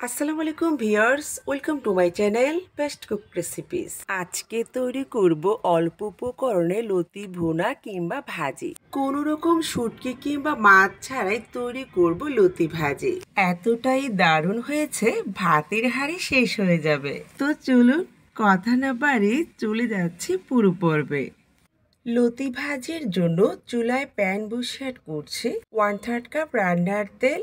আসসালামু আলাইকুম viewers, welcome to my channel best cook recipes. আজকে তৈরি করব অল্প উপকরণে লতি ভুনা কিংবা ভাজি। কোনো রকম শুটকি কিংবা মাছ ছাড়াই তৈরি করব লতি ভাজি। এতটাই দারুণ হয়েছে ভাতের হাঁড়ি শেষ হয়ে যাবে। তো চলুন কথা না বাড়িয়ে চলে যাচ্ছি পুরো পর্বে। লতি ভাজির জন্য চুলায় প্যান বসিয়ে করছি 1/3 কাপ রান্নার তেল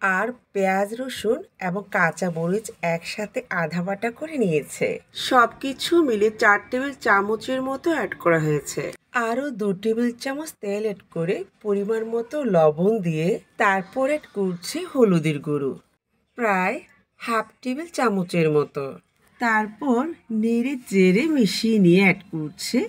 আর পেঁয়াজ রসুন এবং কাঁচা মরিচ একসাথে আধা বাটা করে নিয়েছে। সবকিছু মিলে 4 টেবিল চামচের মতো অ্যাড করা হয়েছে। আরও 2 টেবিল চামচ তেল অ্যাড করে পরিমাণ মতো লবণ দিয়ে তারপর অ্যাড করছি হলুদের গুঁড়ো প্রায় হাফ টেবিল চামচের মতো। তারপর নেড়ে চেড়ে মিশিয়ে নিয়ে অ্যাড করছে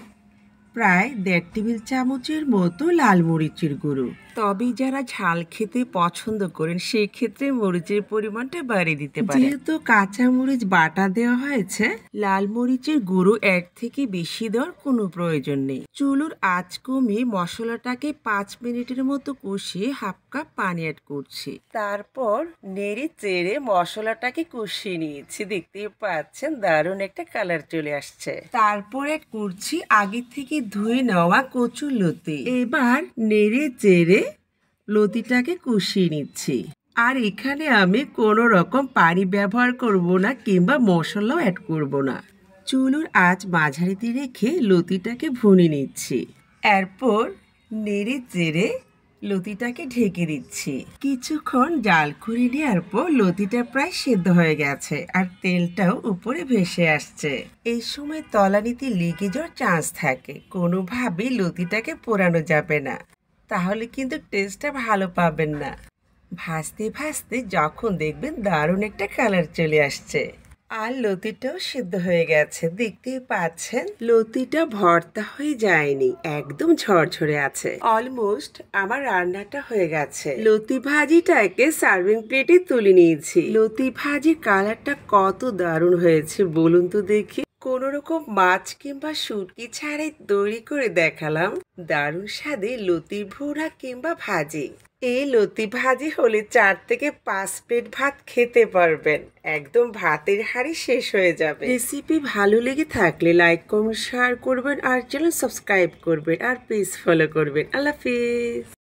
প্রায় 1.5 টেবিল চামচের মতো লাল মরিচের গুঁড়ো। তবে যারা ঝাল খেতে পছন্দ করেন সেই ক্ষেত্রে মরিচের পরিমাণটা বাড়িয়ে দিতে পারেন। যেহেতু কাঁচা মরিচ বাটা দেওয়া হয়েছে, লাল মরিচের গুঁড়ো এর থেকে বেশি দেওয়ার কোনো প্রয়োজন নেই। চুলোর আঁচ কমিয়ে মশলাটাকে 5 মিনিটের মতো কষিয়ে হাফ কাপ পানি অ্যাড করছি। তারপর নেড়ে চেড়ে মশলাটাকে কষিয়ে নিয়েছি। দেখতেই পাচ্ছেন দারুণ একটা কালার চলে আসছে। তারপর অ্যাড করছি আগে থেকে ধুয়ে নেওয়া কচুর লতি। এবার নেড়ে চেড়ে লতিটাকে কষিয়ে নিচ্ছি। আর এখানে আমি কোনো রকম পানি ব্যবহার করব না কিংবা মশলাও অ্যাড করব না। চুলোর আঁচ মাঝারিতে রেখে লতিটাকে ভুনে নিচ্ছি। এরপর নেড়ে চেড়ে লতিটাকে ঢেকে দিচ্ছি। কিছুক্ষণ জাল করে নেওয়ার পর লতিটা প্রায় সেদ্ধ হয়ে গেছে আর তেলটাও উপরে ভেসে আসছে। এই সময় তলানিতে লেগে যাওয়ার চান্স থাকে। কোনোভাবেই লতিটাকে পোড়ানো যাবে না, তাহলে কিন্তু টেস্টটা ভালো পাবেন না। ভাজতে ভাজতে যখন দেখবেন দারুণ একটা কালার চলে আসছে আর লতিটাও সিদ্ধ হয়ে গেছে, দেখতেই পাচ্ছেন লতিটা ভর্তা হয়ে যায়নি, একদম ঝরঝরে আছে। অলমোস্ট আমার রান্নাটা হয়ে গেছে। লতি ভাজিটাকে সার্ভিং প্লেটে তুলে নিয়েছি। লতি ভাজির কালারটা কত দারুণ হয়েছে বলুন তো দেখি। কোন রকম মাছ কিংবা শুটকি ছাড়াই তৈরি করে দেখালাম দারুণ স্বাদে লতি ভুনা কিংবা ভাজি। এই লতি ভাজি হলে 4 থেকে 5 প্লেট ভাত খেতে পারবেন, একদম ভাতের হাঁড়ি শেষ হয়ে যাবে। রেসিপি ভালো লেগে থাকলে লাইক কমেন্ট শেয়ার করবেন আর চ্যানেল সাবস্ক্রাইব করবেন আর পেজ ফলো করবেন। আল্লাহ হাফেজ।